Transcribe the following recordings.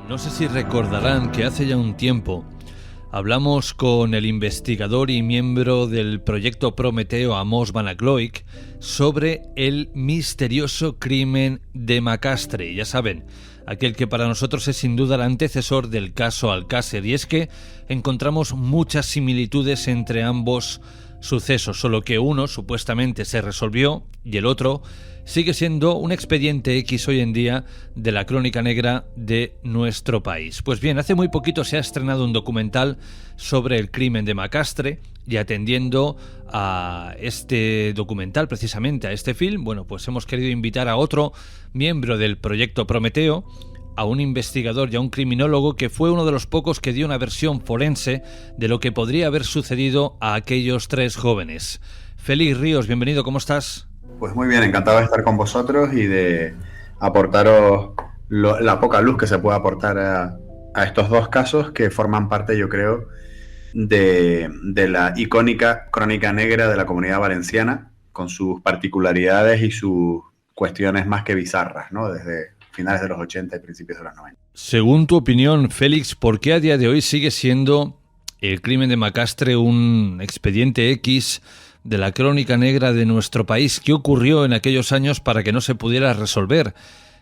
No sé si recordarán que hace ya un tiempo hablamos con el investigador y miembro del proyecto Prometeo, Amos Van Acloic, sobre el misterioso crimen de Macastre. Ya saben, aquel que para nosotros es sin duda el antecesor del caso Alcácer. Y es que encontramos muchas similitudes entre ambos sucesos, solo que uno supuestamente se resolvió y el otro sigue siendo un expediente X hoy en día de la crónica negra de nuestro país. Pues bien, hace muy poquito se ha estrenado un documental sobre el crimen de Macastre y atendiendo a este documental, precisamente a este film, bueno, pues hemos querido invitar a otro miembro del proyecto Prometeo, a un investigador y a un criminólogo que fue uno de los pocos que dio una versión forense de lo que podría haber sucedido a aquellos tres jóvenes. Félix Ríos, bienvenido, ¿cómo estás? Pues muy bien, encantado de estar con vosotros y de aportaros la poca luz que se puede aportar a estos dos casos que forman parte, yo creo, de la icónica crónica negra de la Comunidad Valenciana, con sus particularidades y sus cuestiones más que bizarras, ¿no? Desde finales de los 80 y principios de los 90. Según tu opinión, Félix, ¿por qué a día de hoy sigue siendo el crimen de Macastre un expediente X de la crónica negra de nuestro país? ¿Qué ocurrió en aquellos años para que no se pudiera resolver?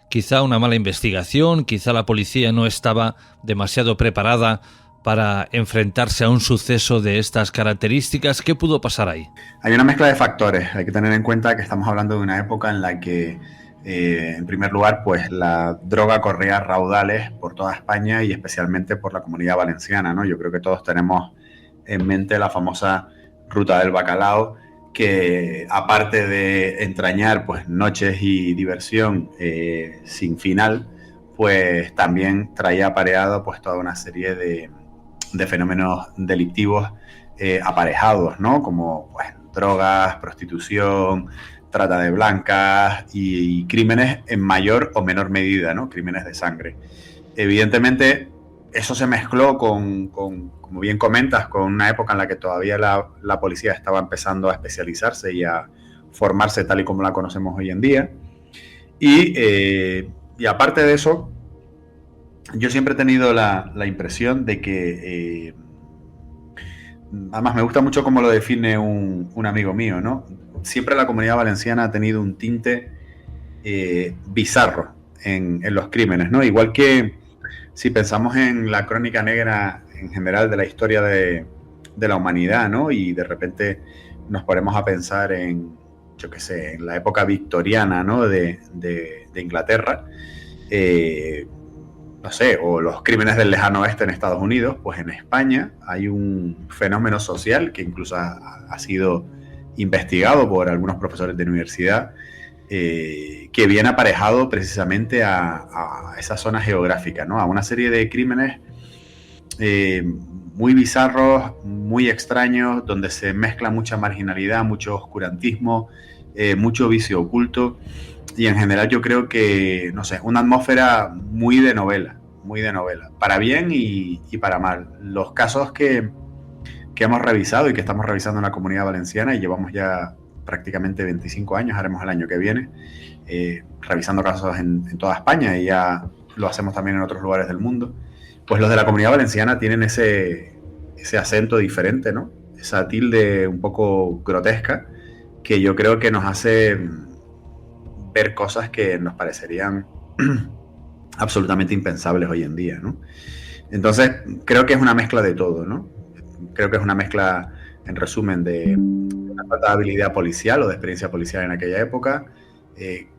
Quizá una mala investigación, quizá la policía no estaba demasiado preparada para enfrentarse a un suceso de estas características. ¿Qué pudo pasar ahí? Hay una mezcla de factores. Hay que tener en cuenta que estamos hablando de una época en la que en primer lugar, pues la droga corría raudales por toda España y especialmente por la Comunidad Valenciana, ¿no? Yo creo que todos tenemos en mente la famosa Ruta del Bacalao, que aparte de entrañar pues noches y diversión sin final, pues también traía apareado pues toda una serie de fenómenos delictivos aparejados, ¿no? Como pues drogas, prostitución, trata de blancas y crímenes en mayor o menor medida, ¿no? Crímenes de sangre. Evidentemente, eso se mezcló como bien comentas, con una época en la que todavía la policía estaba empezando a especializarse y a formarse tal y como la conocemos hoy en día. Y aparte de eso, yo siempre he tenido la impresión de que, además me gusta mucho cómo lo define un amigo mío, ¿no? Siempre la Comunidad Valenciana ha tenido un tinte bizarro en los crímenes, ¿no? Igual que si pensamos en la crónica negra en general de la historia de la humanidad, ¿no? Y de repente nos ponemos a pensar en, yo qué sé, en la época victoriana, ¿no? de Inglaterra, no sé, o los crímenes del lejano oeste en Estados Unidos, pues en España hay un fenómeno social que incluso ha sido investigado por algunos profesores de universidad, que viene aparejado precisamente a esa zona geográfica, ¿no? A una serie de crímenes muy bizarros, muy extraños, donde se mezcla mucha marginalidad, mucho oscurantismo, mucho vicio oculto, y en general yo creo que, no sé, una atmósfera muy de novela, para bien y para mal. Los casos que hemos revisado y que estamos revisando en la Comunidad Valenciana, y llevamos ya prácticamente 25 años, haremos el año que viene, revisando casos en toda España, y ya lo hacemos también en otros lugares del mundo, pues los de la Comunidad Valenciana tienen ese acento diferente, ¿no? Esa tilde un poco grotesca que yo creo que nos hace ver cosas que nos parecerían absolutamente impensables hoy en día, ¿no? Entonces, creo que es una mezcla de todo, ¿no? Creo que es una mezcla, en resumen, de una falta de habilidad policial o de experiencia policial en aquella época.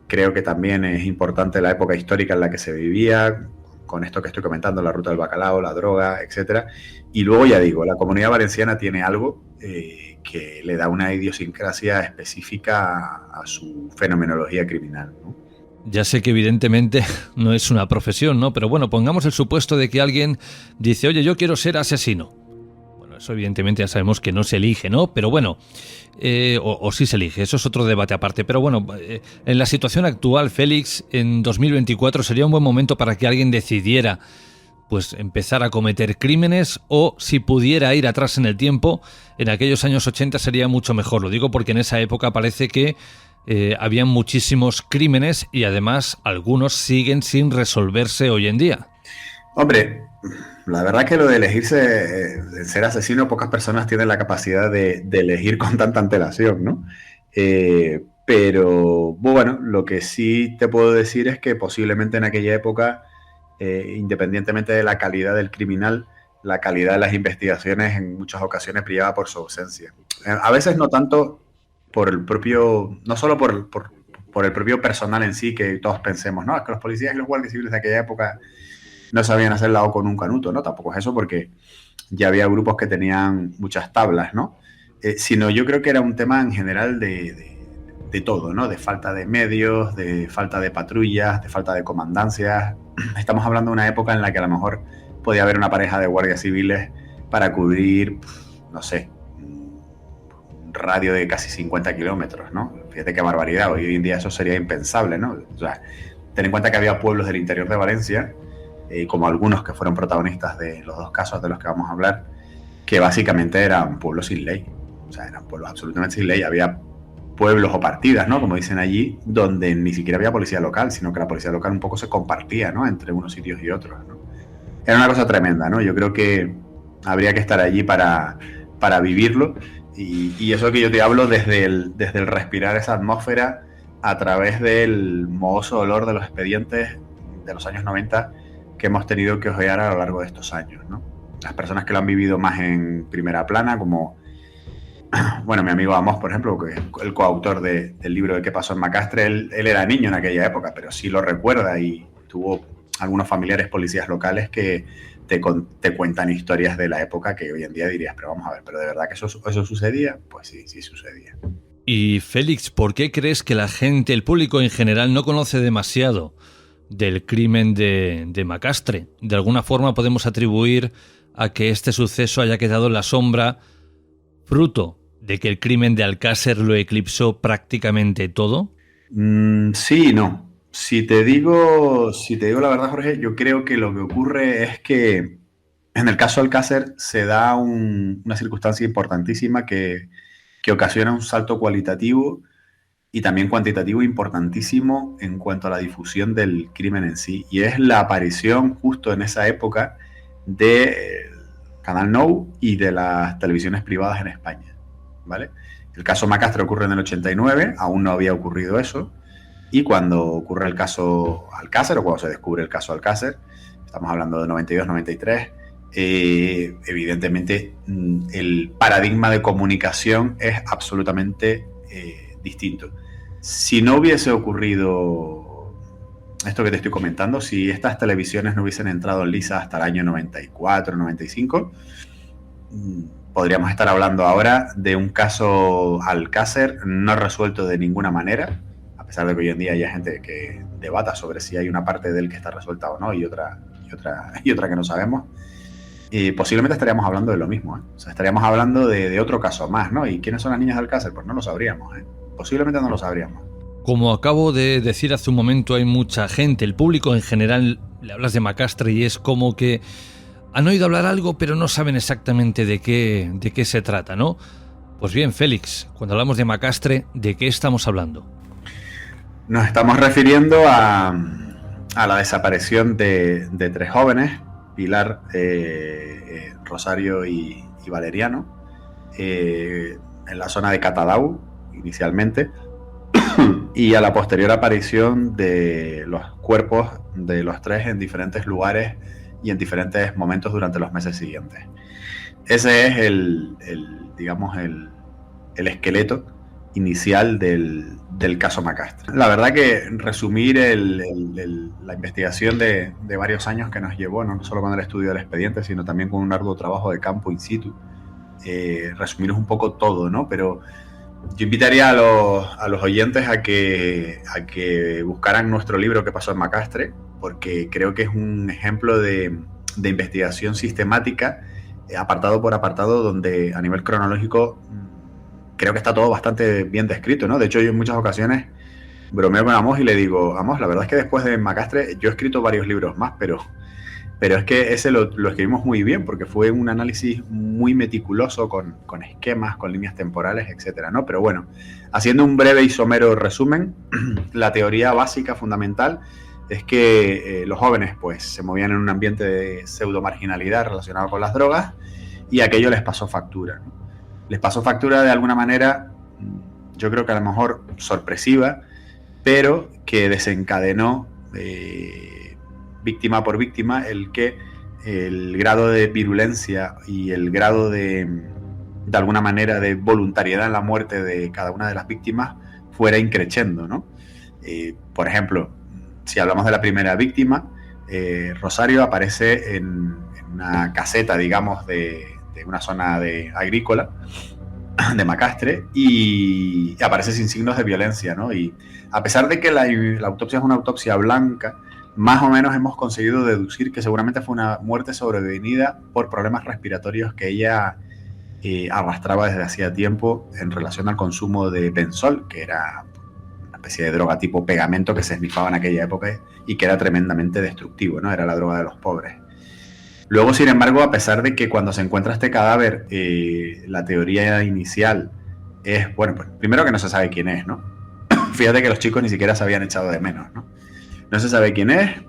Creo que también es importante la época histórica en la que se vivía, con esto que estoy comentando, la Ruta del Bacalao, la droga, etcétera. Y luego, ya digo, la Comunidad Valenciana tiene algo que le da una idiosincrasia específica a su fenomenología criminal, ¿no? Ya sé que evidentemente no es una profesión, ¿no? Pero bueno, pongamos el supuesto de que alguien dice, oye, yo quiero ser asesino. Bueno, eso evidentemente ya sabemos que no se elige, ¿no? Pero bueno, o sí se elige, eso es otro debate aparte. Pero bueno, en la situación actual, Félix, en 2024 sería un buen momento para que alguien decidiera pues empezar a cometer crímenes, o si pudiera ir atrás en el tiempo, en aquellos años 80 sería mucho mejor. Lo digo porque en esa época parece que habían muchísimos crímenes y además algunos siguen sin resolverse hoy en día. Hombre, la verdad que lo de elegirse, de ser asesino, pocas personas tienen la capacidad de elegir con tanta antelación, ¿no? Pero bueno, lo que sí te puedo decir es que posiblemente en aquella época, independientemente de la calidad del criminal, la calidad de las investigaciones en muchas ocasiones brillaba por su ausencia. A veces no tanto por el propio, no solo por el propio personal en sí, que todos pensemos, no, es que los policías y los guardias civiles de aquella época no sabían hacer la O con un canuto, ¿no? Tampoco es eso, porque ya había grupos que tenían muchas tablas, ¿no? Sino yo creo que era un tema en general de todo, ¿no? De falta de medios, de falta de patrullas, de falta de comandancias. Estamos hablando de una época en la que a lo mejor podía haber una pareja de guardias civiles para cubrir, no sé, un radio de casi 50 kilómetros, ¿no? Fíjate qué barbaridad, hoy en día eso sería impensable, ¿no? O sea, ten en cuenta que había pueblos del interior de Valencia, como algunos que fueron protagonistas de los dos casos de los que vamos a hablar, que básicamente eran pueblos sin ley. O sea, eran pueblos absolutamente sin ley. Había pueblos o partidas, ¿no? Como dicen allí, donde ni siquiera había policía local, sino que la policía local un poco se compartía, ¿no? Entre unos sitios y otros, ¿no? Era una cosa tremenda, ¿no? Yo creo que habría que estar allí para vivirlo. Y eso que yo te hablo desde el respirar esa atmósfera a través del mohoso olor de los expedientes de los años 90 que hemos tenido que ojear a lo largo de estos años, ¿no? Las personas que lo han vivido más en primera plana, como, bueno, mi amigo Amos, por ejemplo, que es el coautor del libro de ¿Qué pasó en Macastre? Él era niño en aquella época, pero sí lo recuerda y tuvo algunos familiares policías locales que te cuentan historias de la época que hoy en día dirías, pero vamos a ver, ¿pero de verdad que eso sucedía? Pues sí, sí sucedía. Y Félix, ¿por qué crees que la gente, el público en general, no conoce demasiado del crimen de Macastre? ¿De alguna forma podemos atribuir a que este suceso haya quedado en la sombra fruto de que el crimen de Alcácer lo eclipsó prácticamente todo? Sí y no. Si te digo la verdad, Jorge, yo creo que lo que ocurre es que en el caso Alcácer se da una circunstancia importantísima que ocasiona un salto cualitativo y también cuantitativo importantísimo en cuanto a la difusión del crimen en sí. Y es la aparición justo en esa época del Canal Nou y de las televisiones privadas en España, ¿vale? El caso Macastre ocurre en el 89, aún no había ocurrido eso. Y cuando ocurre el caso Alcácer, o cuando se descubre el caso Alcácer, estamos hablando de 92, 93, evidentemente el paradigma de comunicación es absolutamente distinto. Si no hubiese ocurrido esto que te estoy comentando, si estas televisiones no hubiesen entrado en lisa hasta el año 94, 95, podríamos estar hablando ahora de un caso Alcácer no resuelto de ninguna manera, a pesar de que hoy en día hay gente que debata sobre si hay una parte de él que está resuelta o no y otra que no sabemos. Posiblemente estaríamos hablando de lo mismo, ¿eh? O sea, estaríamos hablando de otro caso más, ¿no? ¿Y quiénes son las niñas de Alcácer? Pues no lo sabríamos, ¿eh? Posiblemente no lo sabríamos. Como acabo de decir hace un momento, hay mucha gente, el público en general, le hablas de Macastre y es como que han oído hablar algo pero no saben exactamente de qué se trata, ¿no? Pues bien, Félix, cuando hablamos de Macastre, ¿de qué estamos hablando? Nos estamos refiriendo a la desaparición de tres jóvenes, Pilar, Rosario y Valeriano, en la zona de Catadau, inicialmente, y a la posterior aparición de los cuerpos de los tres en diferentes lugares y en diferentes momentos durante los meses siguientes. Ese es el esqueleto inicial del caso Macastre. La verdad que resumir la investigación de varios años que nos llevó, no solo con el estudio del expediente, sino también con un arduo trabajo de campo in situ, resumir un poco todo, ¿no? Pero yo invitaría a los oyentes a que buscaran nuestro libro ¿Qué pasó en Macastre? Porque creo que es un ejemplo de investigación sistemática, apartado por apartado, donde a nivel cronológico creo que está todo bastante bien descrito, ¿no? De hecho, yo en muchas ocasiones bromeo con Amos y le digo, Amos, la verdad es que después de Macastre yo he escrito varios libros más, pero es que ese lo escribimos muy bien porque fue un análisis muy meticuloso con esquemas, con líneas temporales, etcétera, ¿no? Pero bueno, haciendo un breve y somero resumen, la teoría básica fundamental es que los jóvenes pues se movían en un ambiente de pseudo marginalidad relacionado con las drogas y aquello les pasó factura, ¿no? Les pasó factura de alguna manera, yo creo que a lo mejor sorpresiva, pero que desencadenó víctima por víctima el grado de virulencia y el grado de alguna manera de voluntariedad en la muerte de cada una de las víctimas fuera increciendo, ¿no? Por ejemplo, si hablamos de la primera víctima, Rosario aparece en una caseta, digamos, de una zona agrícola de Macastre y aparece sin signos de violencia, ¿no? Y a pesar de que la autopsia es una autopsia blanca, más o menos hemos conseguido deducir que seguramente fue una muerte sobrevenida por problemas respiratorios que ella arrastraba desde hacía tiempo en relación al consumo de benzol, que era una especie de droga tipo pegamento que se esnifaba en aquella época y que era tremendamente destructivo, ¿no? Era la droga de los pobres. Luego, sin embargo, a pesar de que cuando se encuentra este cadáver, la teoría inicial es, bueno, pues primero que no se sabe quién es, ¿no? Fíjate que los chicos ni siquiera se habían echado de menos, ¿no? No se sabe quién es,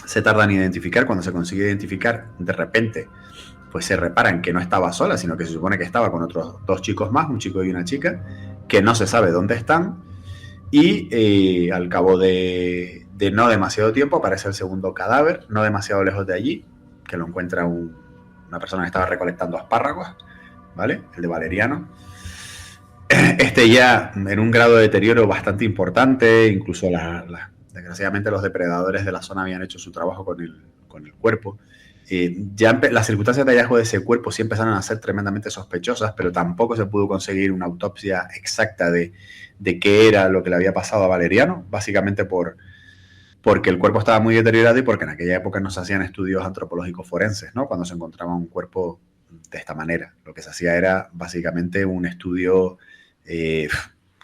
se tarda en identificar, cuando se consigue identificar, de repente, pues se reparan que no estaba sola, sino que se supone que estaba con otros 2 chicos más, un chico y una chica, que no se sabe dónde están, y al cabo de no demasiado tiempo aparece el segundo cadáver, no demasiado lejos de allí, que lo encuentra una persona que estaba recolectando espárragos, ¿vale? El de Valeriano. Este ya en un grado de deterioro bastante importante, incluso desgraciadamente los depredadores de la zona habían hecho su trabajo con el cuerpo. Ya las circunstancias de hallazgo de ese cuerpo sí empezaron a ser tremendamente sospechosas, pero tampoco se pudo conseguir una autopsia exacta de qué era lo que le había pasado a Valeriano, básicamente porque el cuerpo estaba muy deteriorado y porque en aquella época no se hacían estudios antropológicos forenses, ¿no? Cuando se encontraba un cuerpo de esta manera. Lo que se hacía era básicamente un estudio,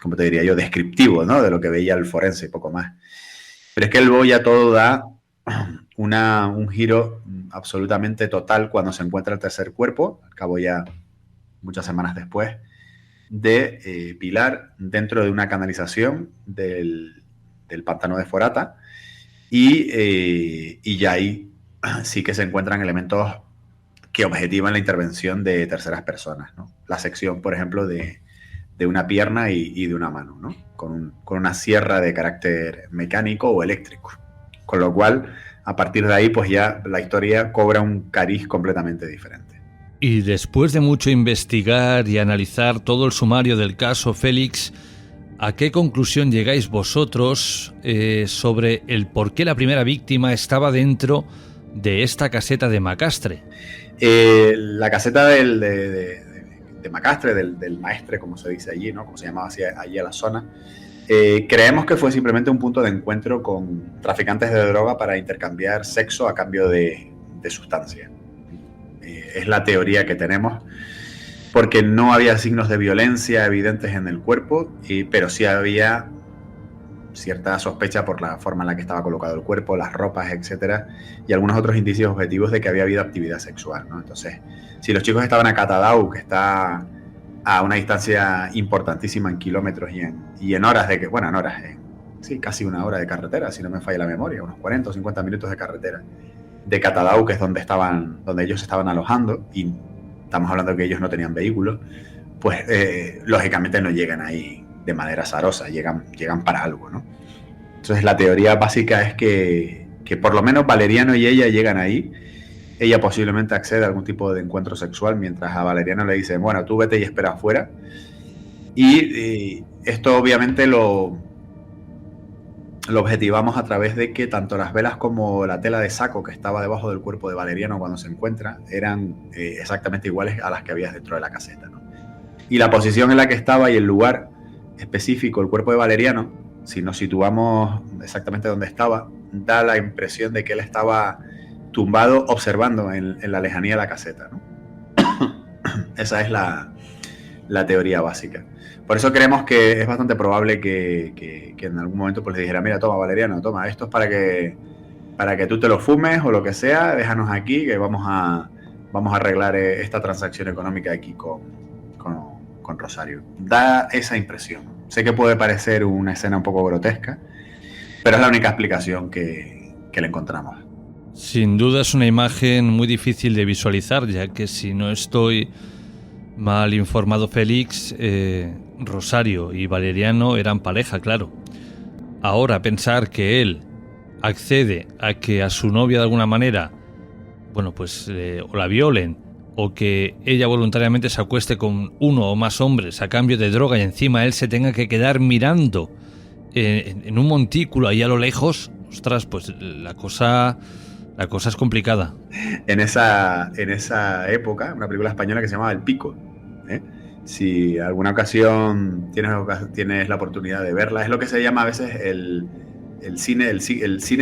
¿cómo te diría yo?, descriptivo, ¿no?, de lo que veía el forense y poco más. Pero es que luego ya todo da un giro absolutamente total cuando se encuentra el tercer cuerpo, al cabo ya muchas semanas después, de Pilar dentro de una canalización del pantano de Forata y ya ahí sí que se encuentran elementos que objetivan la intervención de terceras personas, ¿no? La sección, por ejemplo, de una pierna y de una mano, ¿no? Con una sierra de carácter mecánico o eléctrico. Con lo cual, a partir de ahí, pues ya la historia cobra un cariz completamente diferente. Y después de mucho investigar y analizar todo el sumario del caso Félix, ¿a qué conclusión llegáis vosotros sobre el por qué la primera víctima estaba dentro de esta caseta de Macastre? La caseta de Macastre, del maestre, como se dice allí, ¿no?, como se llamaba así allí a la zona, creemos que fue simplemente un punto de encuentro con traficantes de droga para intercambiar sexo a cambio de sustancia. Es la teoría que tenemos, porque no había signos de violencia evidentes en el cuerpo, pero sí había cierta sospecha por la forma en la que estaba colocado el cuerpo, las ropas, etcétera, y algunos otros indicios objetivos de que había habido actividad sexual, ¿no? Entonces, si los chicos estaban a Catadau, que está a una distancia importantísima en kilómetros y en horas sí, casi una hora de carretera, si no me falla la memoria, unos 40 o 50 minutos de carretera, de Catadau, que es donde ellos estaban alojando, y estamos hablando de que ellos no tenían vehículo, pues lógicamente no llegan ahí de manera azarosa, llegan para algo, ¿no? Entonces la teoría básica es que por lo menos Valeriano y ella llegan ahí. Ella posiblemente accede a algún tipo de encuentro sexual, mientras a Valeriano le dicen, bueno, tú vete y espera afuera. Y esto obviamente lo objetivamos a través de que tanto las velas como la tela de saco que estaba debajo del cuerpo de Valeriano cuando se encuentra eran exactamente iguales a las que había dentro de la caseta, ¿no? Y la posición en la que estaba y el lugar específico, el cuerpo de Valeriano, si nos situamos exactamente donde estaba, da la impresión de que él estaba tumbado observando en la lejanía de la caseta, ¿no? Esa es la teoría básica. Por eso creemos que es bastante probable que en algún momento pues le dijera, mira, toma Valeriano, toma, esto es para que tú te lo fumes o lo que sea, déjanos aquí que vamos a arreglar esta transacción económica aquí con Rosario. Da esa impresión. Sé que puede parecer una escena un poco grotesca, Pero es la única explicación que le encontramos. Sin duda es una imagen muy difícil de visualizar, ya que si no estoy mal informado, Félix, Rosario y Valeriano eran pareja, claro. Ahora pensar que él accede a que a su novia de alguna manera, bueno, pues o la violen, o que ella voluntariamente se acueste con uno o más hombres a cambio de droga y encima él se tenga que quedar mirando en un montículo ahí a lo lejos, ostras, pues la cosa es complicada. En esa época, una película española que se llamaba El Pico, ¿eh? Si alguna ocasión tienes la oportunidad de verla, es lo que se llama a veces el cine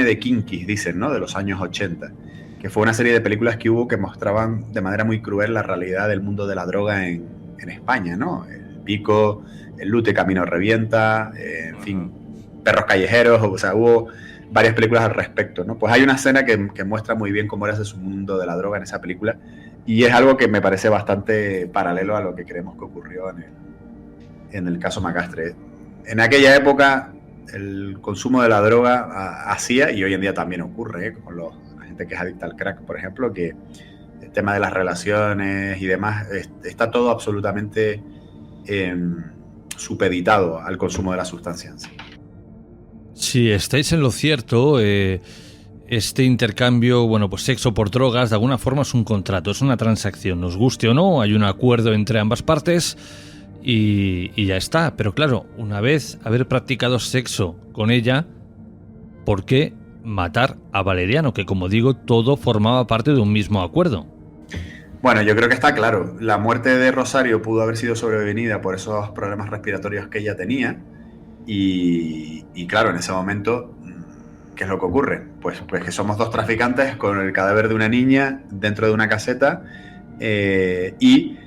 de kinkis, dicen, ¿no? De los años 80, que fue una serie de películas que hubo que mostraban de manera muy cruel la realidad del mundo de la droga en España, ¿no? El Pico, El Lute Camino Revienta, en fin, Perros Callejeros, o sea, hubo varias películas al respecto, ¿no? Pues hay una escena que muestra muy bien cómo era ese mundo de la droga en esa película, y es algo que me parece bastante paralelo a lo que creemos que ocurrió en el caso Macastre. En aquella época el consumo de la droga hacía, y hoy en día también ocurre, con la gente que es adicta al crack, por ejemplo, que el tema de las relaciones y demás está todo absolutamente supeditado al consumo de la sustancia en sí. Si estáis en lo cierto, este intercambio, bueno, pues sexo por drogas, de alguna forma es un contrato, es una transacción, nos guste o no, hay un acuerdo entre ambas partes y ya está. Pero claro, una vez haber practicado sexo con ella, ¿por qué matar a Valeriano? Que como digo, todo formaba parte de un mismo acuerdo. Bueno, yo creo que está claro. La muerte de Rosario pudo haber sido sobrevenida por esos problemas respiratorios que ella tenía. Y claro, en ese momento, ¿qué es lo que ocurre? Pues que somos dos traficantes con el cadáver de una niña dentro de una caseta y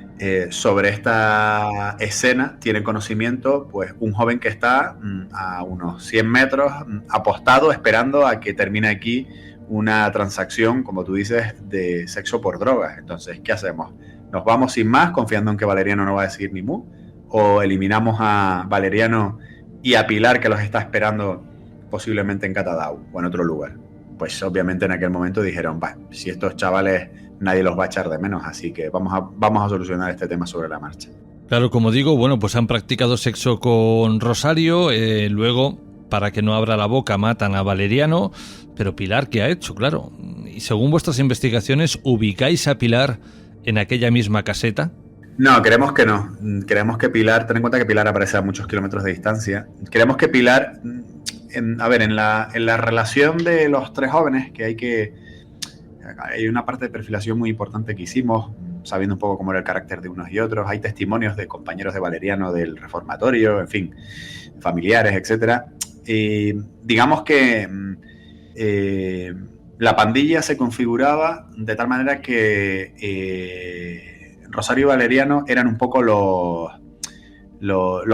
sobre esta escena tiene conocimiento pues un joven que está a unos 100 metros apostado esperando a que termine aquí una transacción, como tú dices, de sexo por drogas. Entonces, ¿qué hacemos? ¿Nos vamos sin más confiando en que Valeriano no va a decir ni mu? ¿O eliminamos a Valeriano y a Pilar, que los está esperando posiblemente en Catadau o en otro lugar? Pues obviamente en aquel momento dijeron, si estos chavales nadie los va a echar de menos, así que vamos a solucionar este tema sobre la marcha. Claro, como digo, bueno, pues han practicado sexo con Rosario, luego, para que no abra la boca, matan a Valeriano, pero Pilar, ¿qué ha hecho? Claro, y según vuestras investigaciones, ¿ubicáis a Pilar en aquella misma caseta? No, creemos que no. Creemos que Pilar, ten en cuenta que Pilar aparece a muchos kilómetros de distancia. Creemos que Pilar, en la relación de los tres jóvenes, hay una parte de perfilación muy importante que hicimos, sabiendo un poco cómo era el carácter de unos y otros. Hay testimonios de compañeros de Valeriano del reformatorio, en fin, familiares, etcétera. Digamos que la pandilla se configuraba de tal manera que Rosario y Valeriano eran un poco los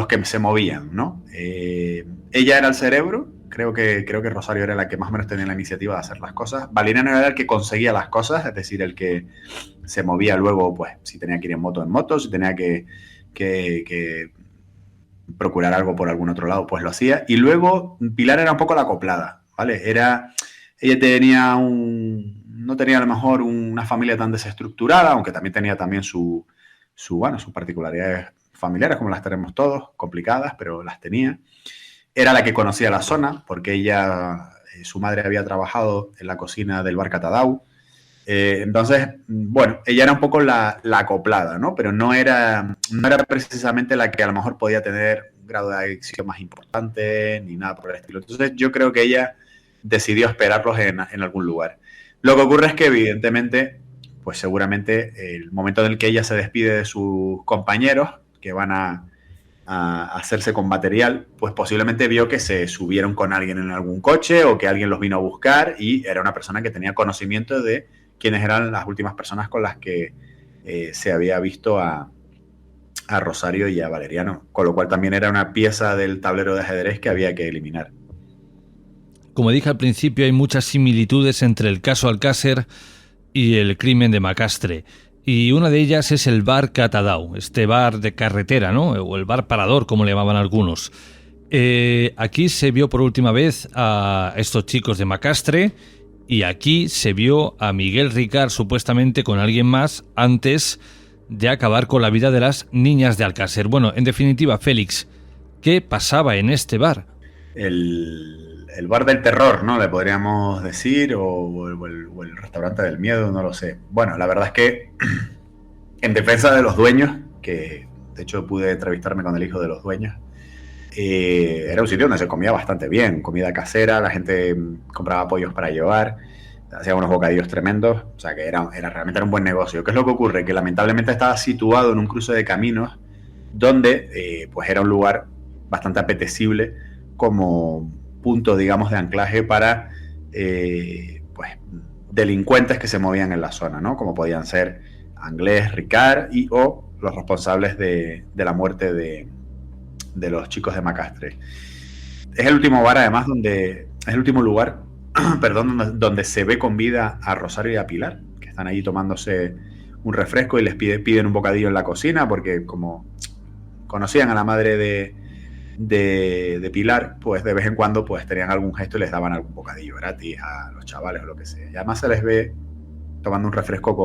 que se movían, ¿no? Ella era el cerebro, creo que Rosario era la que más o menos tenía la iniciativa de hacer las cosas. Valeriano era el que conseguía las cosas, es decir, el que se movía luego, pues, si tenía que ir en moto, si tenía que procurar algo por algún otro lado, pues lo hacía. Y luego Pilar era un poco la acoplada, ¿vale? Ella no tenía a lo mejor una familia tan desestructurada, aunque también tenía sus particularidades familiares, como las tenemos todos, complicadas, pero las tenía. Era la que conocía la zona, porque su madre había trabajado en la cocina del bar Catadau. Entonces, bueno, ella era un poco la acoplada, ¿no? Pero no era precisamente la que a lo mejor podía tener un grado de adicción más importante, ni nada por el estilo. Entonces, yo creo que ella decidió esperarlos en algún lugar. Lo que ocurre es que, evidentemente, pues seguramente el momento en el que ella se despide de sus compañeros, que van a hacerse con material, pues posiblemente vio que se subieron con alguien en algún coche o que alguien los vino a buscar y era una persona que tenía conocimiento de quiénes eran las últimas personas con las que se había visto a Rosario y a Valeriano, con lo cual también era una pieza del tablero de ajedrez que había que eliminar. Como dije al principio, hay muchas similitudes entre el caso Alcácer y el crimen de Macastre. Y una de ellas es el bar Catadau, este bar de carretera, ¿no? O el bar parador, como le llamaban algunos. aquí se vio por última vez a estos chicos de Macastre y aquí se vio a Miguel Ricard supuestamente con alguien más antes de acabar con la vida de las niñas de Alcácer. Bueno, en definitiva, Félix, ¿qué pasaba en este bar? El bar del terror, ¿no? Le podríamos decir, o el restaurante del miedo, no lo sé. Bueno, la verdad es que en defensa de los dueños, que de hecho pude entrevistarme con el hijo de los dueños, era un sitio donde se comía bastante bien, comida casera, la gente compraba pollos para llevar, hacía unos bocadillos tremendos, o sea que realmente era un buen negocio. ¿Qué es lo que ocurre? Que lamentablemente estaba situado en un cruce de caminos donde pues era un lugar bastante apetecible como punto, digamos, de anclaje para pues delincuentes que se movían en la zona, ¿no? Como podían ser Anglés, Ricard o los responsables de la muerte de los chicos de Macastre. Es el último bar, además, es el último lugar, perdón, donde se ve con vida a Rosario y a Pilar, que están ahí tomándose un refresco y les piden un bocadillo en la cocina, porque como conocían a la madre de Pilar, pues de vez en cuando pues tenían algún gesto y les daban algún bocadillo gratis a los chavales o lo que sea. Y además se les ve tomando un refresco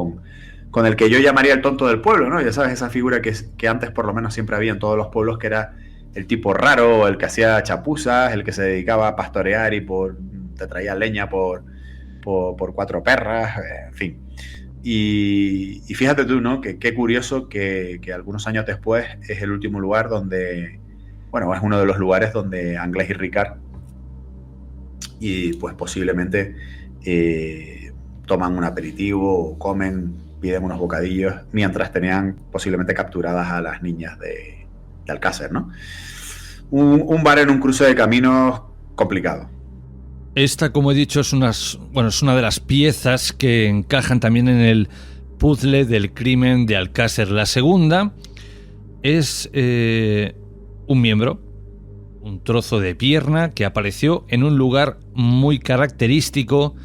con el que yo llamaría el tonto del pueblo, ¿no? Ya sabes, esa figura que antes por lo menos siempre había en todos los pueblos, que era el tipo raro, el que hacía chapuzas, el que se dedicaba a pastorear y te traía leña por 4 perras, en fin. Y fíjate tú, ¿no? Qué curioso que algunos años después es el último lugar donde, bueno, es uno de los lugares donde Anglés y Ricard y pues posiblemente toman un aperitivo o comen, piden unos bocadillos, mientras tenían posiblemente capturadas a las niñas de Alcácer, ¿no? Un bar en un cruce de caminos complicado. Esta, como he dicho, es una de las piezas que encajan también en el puzzle del crimen de Alcácer. La segunda es un miembro, un trozo de pierna que apareció en un lugar muy característico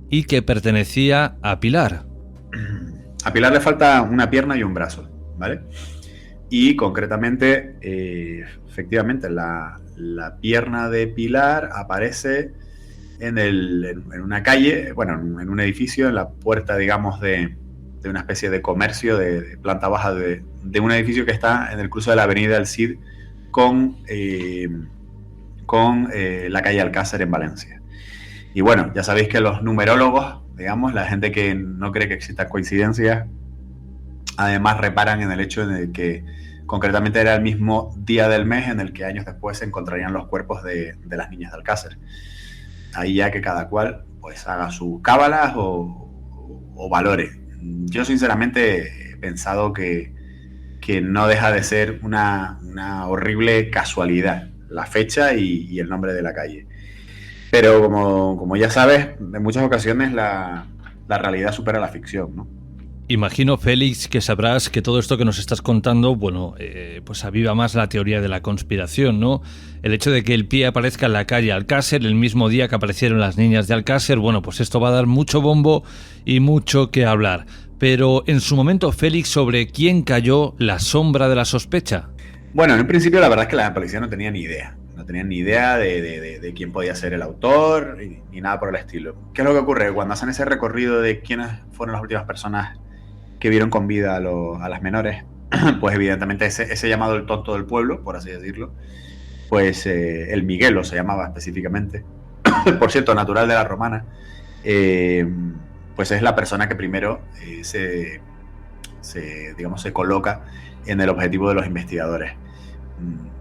y que pertenecía a Pilar. A Pilar le falta una pierna y un brazo, ¿vale? Y concretamente, efectivamente, la pierna de Pilar aparece en una calle, bueno, en un edificio, en la puerta, digamos, de una especie de comercio de planta baja de un edificio que está en el cruce de la avenida del Cid con la calle Alcácer en Valencia. Y bueno, ya sabéis que los numerólogos, digamos, la gente que no cree que existan coincidencias, además reparan en el hecho de que concretamente era el mismo día del mes en el que años después se encontrarían los cuerpos de las niñas de Alcácer. Ahí ya que cada cual pues haga sus cábalas o valore. Yo sinceramente he pensado que no deja de ser una horrible casualidad la fecha y el nombre de la calle. Pero como ya sabes, en muchas ocasiones la realidad supera la ficción, ¿no? Imagino, Félix, que sabrás que todo esto que nos estás contando, bueno, pues aviva más la teoría de la conspiración, ¿no? El hecho de que el pie aparezca en la calle Alcácer el mismo día que aparecieron las niñas de Alcácer, bueno, pues esto va a dar mucho bombo y mucho que hablar. Pero en su momento, Félix, ¿sobre quién cayó la sombra de la sospecha? Bueno, en un principio la verdad es que la policía no tenía ni idea. No tenían ni idea de quién podía ser el autor ni nada por el estilo. ¿Qué es lo que ocurre? Cuando hacen ese recorrido de quiénes fueron las últimas personas que vieron con vida a las menores, pues evidentemente ese llamado el tonto del pueblo, por así decirlo, pues el Miguelo se llamaba específicamente, por cierto, natural de la Romana, pues es la persona que primero se coloca en el objetivo de los investigadores.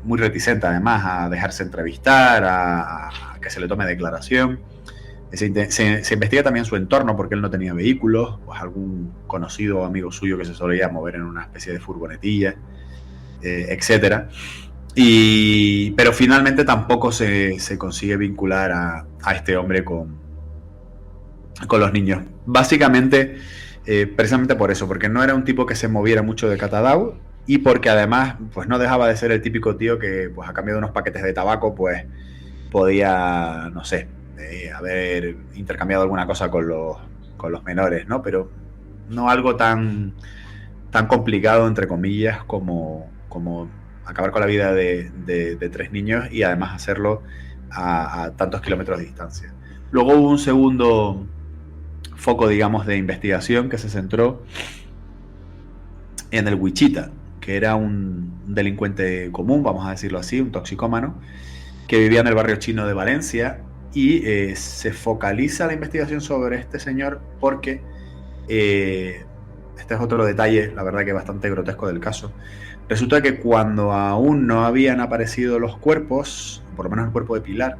Muy reticente además a dejarse entrevistar, a que se le tome declaración. Se investiga también su entorno, porque él no tenía vehículos, pues algún conocido o amigo suyo que se solía mover en una especie de furgonetilla, etcétera. Pero finalmente tampoco se consigue vincular a este hombre con los niños. Básicamente, precisamente por eso, porque no era un tipo que se moviera mucho de catadau y porque además pues no dejaba de ser el típico tío que pues a cambio de unos paquetes de tabaco pues podía, no sé, haber intercambiado alguna cosa con los menores, ¿no? Pero no algo tan complicado, entre comillas, como acabar con la vida de 3 niños y además hacerlo a tantos kilómetros de distancia. Luego hubo un segundo foco, digamos, de investigación que se centró en el Wichita, que era un delincuente común, vamos a decirlo así, un toxicómano, que vivía en el barrio chino de Valencia, y se focaliza la investigación sobre este señor porque este es otro detalle, la verdad que bastante grotesco del caso. Resulta que cuando aún no habían aparecido los cuerpos, por lo menos el cuerpo de Pilar,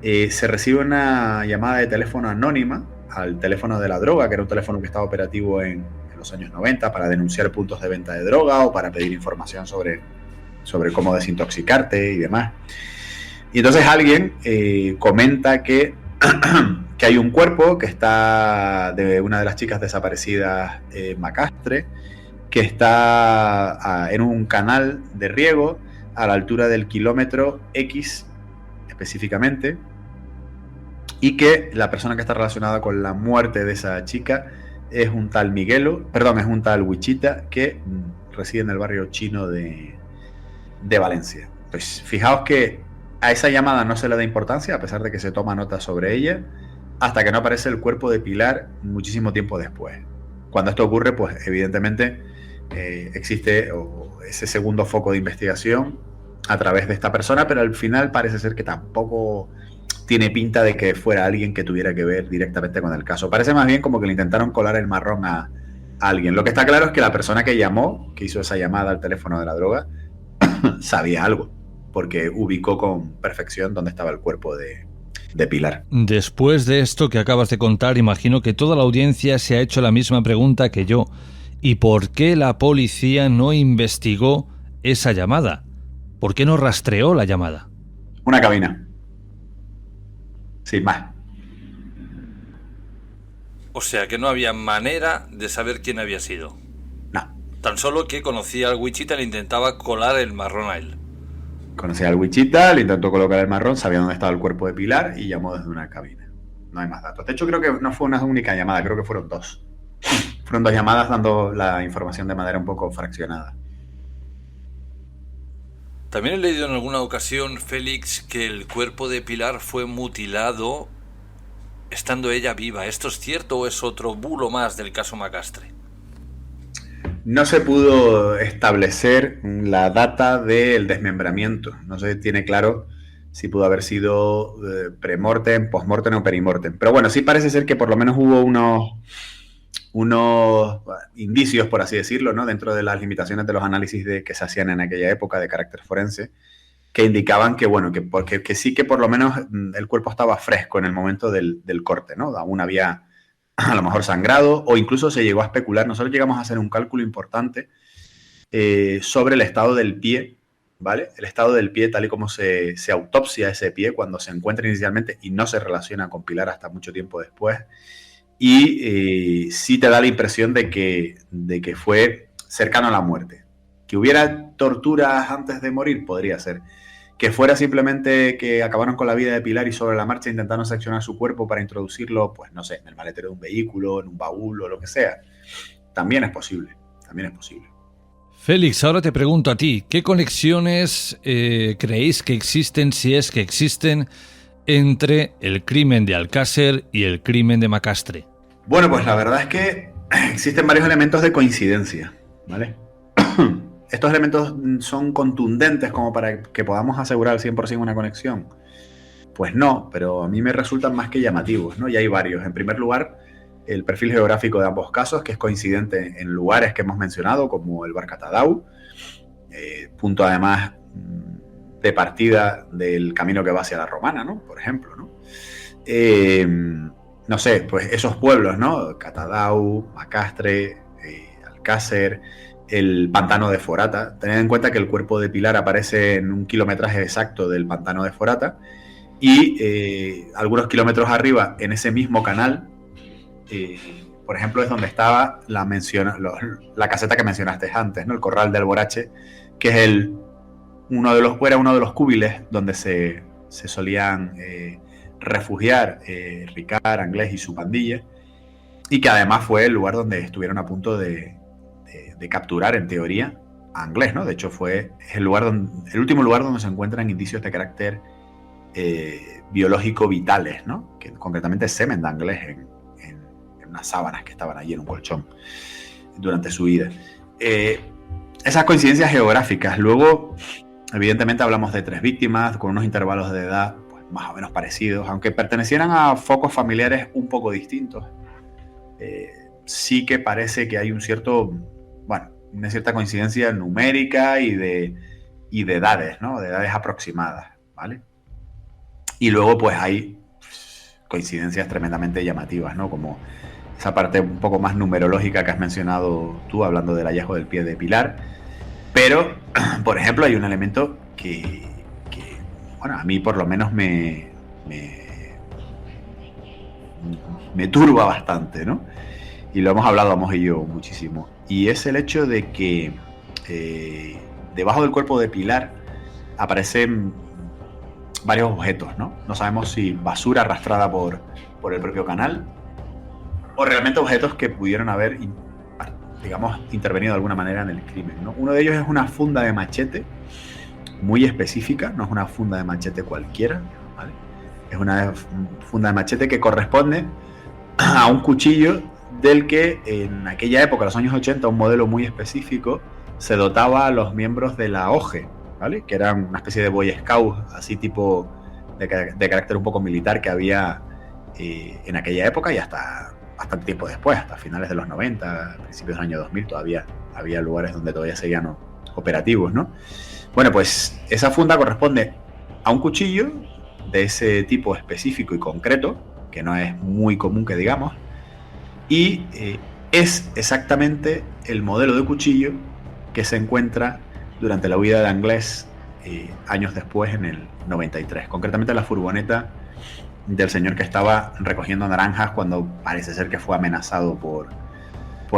se recibe una llamada de teléfono anónima al teléfono de la droga, que era un teléfono que estaba operativo en los años 90 para denunciar puntos de venta de droga o para pedir información sobre cómo desintoxicarte y demás. Y entonces alguien comenta que hay un cuerpo que está de una de las chicas desaparecidas, Macastre, que está en un canal de riego a la altura del kilómetro X específicamente, y que la persona que está relacionada con la muerte de esa chica es un tal es un tal Wichita que reside en el barrio chino de Valencia. Pues fijaos que a esa llamada no se le da importancia, a pesar de que se toma nota sobre ella, hasta que no aparece el cuerpo de Pilar muchísimo tiempo después. Cuando esto ocurre, pues evidentemente existe ese segundo foco de investigación a través de esta persona, pero al final parece ser que tampoco tiene pinta de que fuera alguien que tuviera que ver directamente con el caso. Parece más bien como que le intentaron colar el marrón a alguien. Lo que está claro es que la persona que llamó, que hizo esa llamada al teléfono de la droga, sabía algo, porque ubicó con perfección dónde estaba el cuerpo de Pilar. Después de esto que acabas de contar, imagino que toda la audiencia se ha hecho la misma pregunta que yo. ¿Y por qué la policía no investigó esa llamada? ¿Por qué no rastreó la llamada? Una cabina. Sin más. O sea que no había manera de saber quién había sido. No. Tan solo que conocía al Wichita y le intentaba colar el marrón a él. Conocía al Wichita, le intentó colocar el marrón, sabía dónde estaba el cuerpo de Pilar y llamó desde una cabina. No hay más datos. De hecho, creo que no fue una única llamada, creo que fueron 2. Fueron 2 llamadas dando la información de manera un poco fraccionada. También he leído en alguna ocasión, Félix, que el cuerpo de Pilar fue mutilado estando ella viva. ¿Esto es cierto o es otro bulo más del caso Macastre? No se pudo establecer la data del desmembramiento. No se tiene claro si pudo haber sido premortem, postmortem o perimortem. Pero bueno, sí parece ser que por lo menos hubo unos indicios, por así decirlo, ¿no?, dentro de las limitaciones de los análisis que se hacían en aquella época de carácter forense, que indicaban que, bueno, que sí que por lo menos el cuerpo estaba fresco en el momento del corte, ¿no? Aún había a lo mejor sangrado, o incluso se llegó a especular. Nosotros llegamos a hacer un cálculo importante sobre el estado del pie, ¿vale? El estado del pie tal y como se autopsia ese pie cuando se encuentra inicialmente y no se relaciona con Pilar hasta mucho tiempo después. Y sí te da la impresión de que fue cercano a la muerte. Que hubiera torturas antes de morir, podría ser. Que fuera simplemente que acabaron con la vida de Pilar y sobre la marcha intentaron seccionar su cuerpo para introducirlo, pues no sé, en el maletero de un vehículo, en un baúl o lo que sea. También es posible, también es posible. Félix, ahora te pregunto a ti, ¿qué conexiones creéis que existen, si es que existen, entre el crimen de Alcácer y el crimen de Macastre? Bueno, pues la verdad es que existen varios elementos de coincidencia, ¿vale? ¿Estos elementos son contundentes como para que podamos asegurar al 100% una conexión? Pues no, pero a mí me resultan más que llamativos, ¿no? Y hay varios. En primer lugar, el perfil geográfico de ambos casos, que es coincidente en lugares que hemos mencionado, como el Barcatadau, punto además de partida del camino que va hacia la Romana, ¿no? Por ejemplo, ¿no? No sé, pues esos pueblos, ¿no? Catadau, Macastre, Alcácer, el pantano de Forata. Tened en cuenta que el cuerpo de Pilar aparece en un kilometraje exacto del pantano de Forata y algunos kilómetros arriba, en ese mismo canal, por ejemplo, es donde estaba la caseta que mencionaste antes, ¿no? El Corral de Alborache, que es era uno de los cúbiles donde se solían refugiar Ricard, Anglés y su pandilla, y que además fue el lugar donde estuvieron a punto de capturar, en teoría, Anglés, ¿no? De hecho, es el último lugar donde se encuentran indicios de carácter biológico vitales, ¿no? Que concretamente semen de Anglés en unas sábanas que estaban allí en un colchón durante su vida. Esas coincidencias geográficas. Luego, evidentemente, hablamos de 3 víctimas con unos intervalos de edad pues, más o menos parecidos, aunque pertenecieran a focos familiares un poco distintos. Sí que parece que hay una cierta coincidencia numérica y de edades, ¿no? De edades aproximadas, ¿vale? Y luego, pues, hay coincidencias tremendamente llamativas, ¿no? Como esa parte un poco más numerológica que has mencionado tú, hablando del hallazgo del pie de Pilar. Pero, por ejemplo, hay un elemento que bueno, a mí por lo menos me turba bastante, ¿no? Y lo hemos hablado Amos y yo muchísimo. Y es el hecho de que debajo del cuerpo de Pilar aparecen varios objetos, ¿no? No sabemos si basura arrastrada por el propio canal o realmente objetos que pudieron haber, digamos, intervenido de alguna manera en el crimen, ¿no? Uno de ellos es una funda de machete muy específica, no es una funda de machete cualquiera, ¿vale? Es una funda de machete que corresponde a un cuchillo del que en aquella época, los años 80, un modelo muy específico, se dotaba a los miembros de la OGE, ¿vale? Que eran una especie de Boy Scout, así tipo de carácter un poco militar que había en aquella época y hasta bastante tiempo después, hasta finales de los 90, principios del año 2000, todavía había lugares donde todavía seguían operativos, ¿no? Bueno, pues esa funda corresponde a un cuchillo de ese tipo específico y concreto, que no es muy común que digamos, y es exactamente el modelo de cuchillo que se encuentra durante la huida de Anglés años después, en el 93. Concretamente la furgoneta del señor que estaba recogiendo naranjas cuando parece ser que fue amenazado por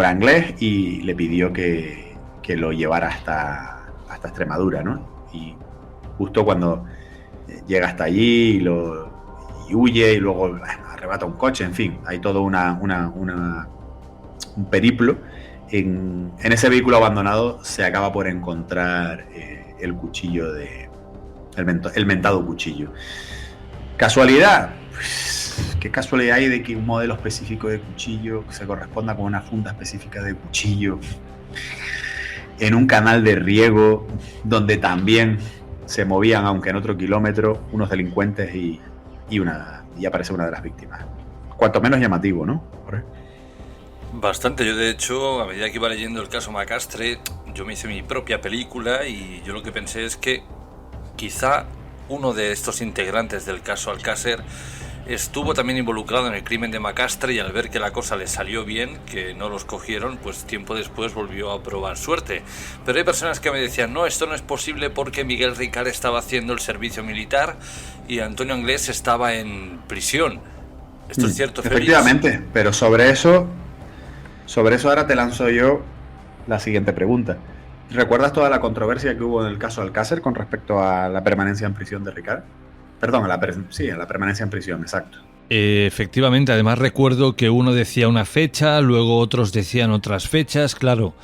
Anglés y le pidió que lo llevara hasta Extremadura, ¿no? Y justo cuando llega hasta allí y huye y luego arrebata un coche, en fin, hay todo un periplo. En ese vehículo abandonado se acaba por encontrar el cuchillo el mentado cuchillo. ¿Casualidad? Pues, ¿qué casualidad hay de que un modelo específico de cuchillo se corresponda con una funda específica de cuchillo en un canal de riego donde también se movían, aunque en otro kilómetro, unos delincuentes y aparece una de las víctimas? Cuanto menos llamativo, ¿no? Bastante. Yo, de hecho, a medida que iba leyendo el caso Macastre, yo me hice mi propia película y yo lo que pensé es que quizá uno de estos integrantes del caso Alcácer estuvo también involucrado en el crimen de Macastre y al ver que la cosa le salió bien, que no los cogieron, pues tiempo después volvió a probar suerte. Pero hay personas que me decían, no, esto no es posible porque Miguel Ricard estaba haciendo el servicio militar y Antonio Anglés estaba en prisión. ¿Esto es cierto, Félix? Efectivamente, pero sobre eso ahora te lanzo yo la siguiente pregunta. ¿Recuerdas toda la controversia que hubo en el caso Alcácer con respecto a la permanencia en prisión de Ricard? Perdón, a la permanencia en prisión, exacto. Efectivamente, además recuerdo que uno decía una fecha, luego otros decían otras fechas. Claro,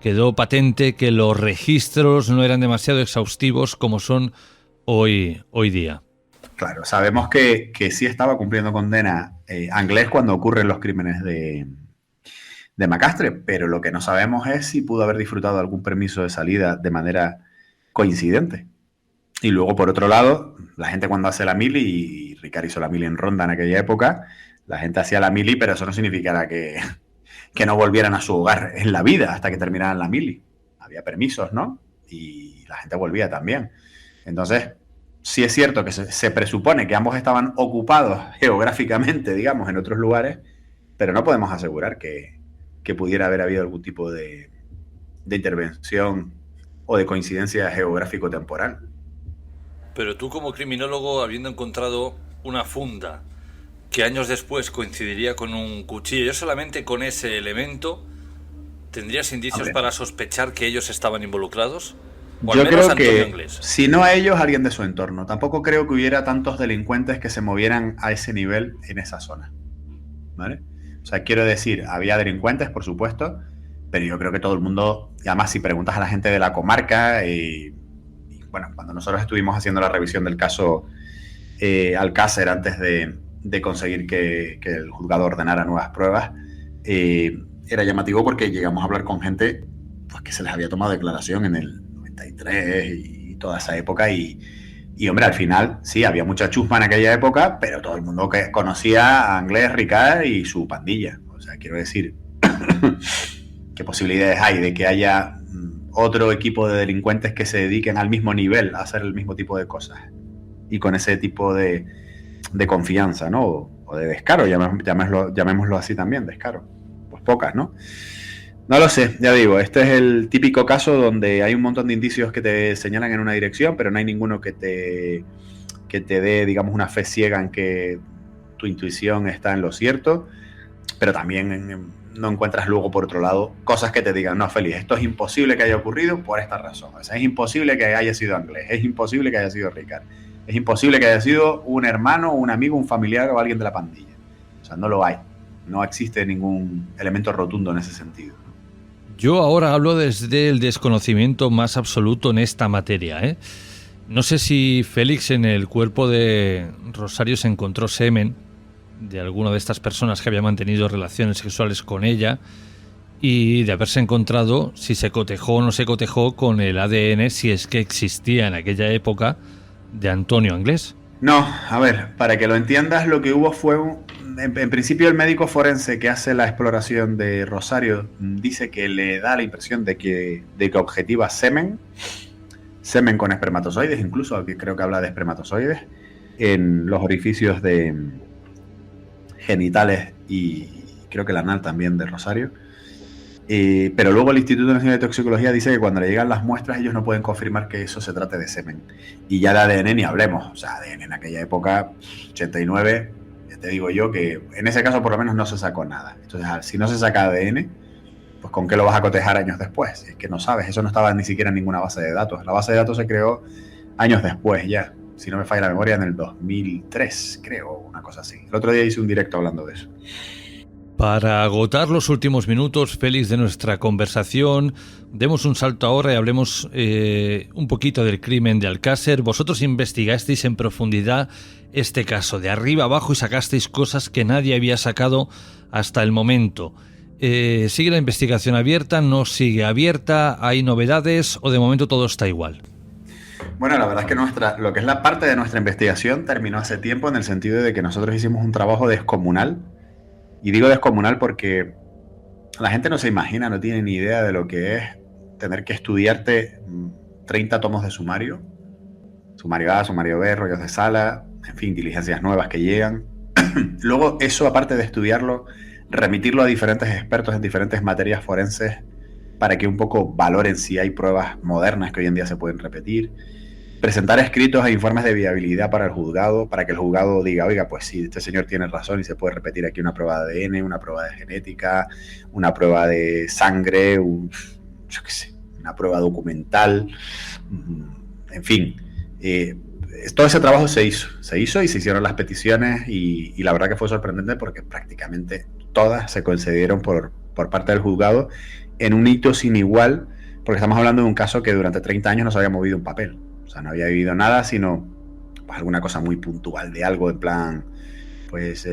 quedó patente que los registros no eran demasiado exhaustivos como son hoy día. Claro, sabemos que sí estaba cumpliendo condena Anglés cuando ocurren los crímenes de Macastre, pero lo que no sabemos es si pudo haber disfrutado de algún permiso de salida de manera coincidente. Y luego, por otro lado, la gente cuando hace la mili, y Ricard hizo la mili en Ronda en aquella época, la gente hacía la mili, pero eso no significara que no volvieran a su hogar en la vida hasta que terminaran la mili. Había permisos, ¿no? Y la gente volvía también. Entonces, sí es cierto que se presupone que ambos estaban ocupados geográficamente, digamos, en otros lugares, pero no podemos asegurar que pudiera haber habido algún tipo de intervención o de coincidencia geográfico-temporal. Pero tú, como criminólogo, habiendo encontrado una funda que años después coincidiría con un cuchillo, yo solamente con ese elemento, ¿tendrías indicios para sospechar que ellos estaban involucrados? O yo al menos creo que, Anglés. si no a ellos, alguien de su entorno. Tampoco creo que hubiera tantos delincuentes que se movieran a ese nivel en esa zona, ¿vale? O sea, quiero decir, había delincuentes, por supuesto, pero yo creo que todo el mundo, y además si preguntas a la gente de la comarca, y bueno, cuando nosotros estuvimos haciendo la revisión del caso Alcácer antes de conseguir que el juzgado ordenara nuevas pruebas, era llamativo porque llegamos a hablar con gente pues, que se les había tomado declaración en el 93 y toda esa época y hombre, al final sí, había mucha chusma en aquella época, pero todo el mundo que conocía a Anglés, Ricard y su pandilla. O sea, quiero decir, ¿qué posibilidades hay de que haya otro equipo de delincuentes que se dediquen al mismo nivel a hacer el mismo tipo de cosas? Y con ese tipo de confianza, ¿no? O de descaro, llamémoslo así también, descaro. Pues pocas, ¿no? No lo sé, ya digo, este es el típico caso donde hay un montón de indicios que te señalan en una dirección, pero no hay ninguno que te dé, digamos, una fe ciega en que tu intuición está en lo cierto, pero también no encuentras luego, por otro lado, cosas que te digan, no, Félix, esto es imposible que haya ocurrido por esta razón. O sea, es imposible que haya sido Anglés, es imposible que haya sido Ricard, es imposible que haya sido un hermano, un amigo, un familiar o alguien de la pandilla. O sea, no lo hay. No existe ningún elemento rotundo en ese sentido. Yo ahora hablo desde el desconocimiento más absoluto en esta materia, ¿eh? No sé si Félix en el cuerpo de Rosario se encontró semen de alguna de estas personas que había mantenido relaciones sexuales con ella y de haberse encontrado si se cotejó o no se cotejó con el ADN, si es que existía en aquella época, de Antonio Anglés. No, a ver, para que lo entiendas, lo que hubo fue en principio el médico forense que hace la exploración de Rosario dice que le da la impresión de que objetiva semen con espermatozoides, incluso creo que habla de espermatozoides, en los orificios de genitales y creo que el anal también de Rosario. Pero luego el Instituto Nacional de Toxicología dice que cuando le llegan las muestras ellos no pueden confirmar que eso se trate de semen. Y ya de ADN ni hablemos. O sea, ADN en aquella época, 89, ya te digo yo que en ese caso por lo menos no se sacó nada. Entonces, si no se saca ADN, pues ¿con qué lo vas a cotejar años después? Es que no sabes, eso no estaba ni siquiera en ninguna base de datos. La base de datos se creó años después ya. Si no me falla la memoria, en el 2003, creo, una cosa así. El otro día hice un directo hablando de eso. Para agotar los últimos minutos, Félix, de nuestra conversación, demos un salto ahora y hablemos un poquito del crimen de Alcácer. Vosotros investigasteis en profundidad este caso, de arriba abajo, y sacasteis cosas que nadie había sacado hasta el momento. ¿Sigue la investigación abierta? ¿No sigue abierta? ¿Hay novedades? ¿O de momento todo está igual? Bueno, la verdad es que lo que es la parte de nuestra investigación terminó hace tiempo, en el sentido de que nosotros hicimos un trabajo descomunal. Y digo descomunal porque la gente no se imagina, no tiene ni idea de lo que es tener que estudiarte 30 tomos de sumario. Sumario A, sumario B, rollos de sala, en fin, diligencias nuevas que llegan. Luego eso, aparte de estudiarlo, remitirlo a diferentes expertos en diferentes materias forenses para que un poco valoren si hay pruebas modernas que hoy en día se pueden repetir. Presentar escritos e informes de viabilidad para el juzgado, para que el juzgado diga, oiga, pues sí, este señor tiene razón y se puede repetir aquí una prueba de ADN, una prueba de genética, una prueba de sangre, yo qué sé, una prueba documental, en fin. Todo ese trabajo se hizo y se hicieron las peticiones y la verdad que fue sorprendente porque prácticamente todas se concedieron por parte del juzgado en un hito sin igual, porque estamos hablando de un caso que durante 30 años no se había movido un papel. O sea, no había vivido nada, sino pues, alguna cosa muy puntual de algo, en plan, pues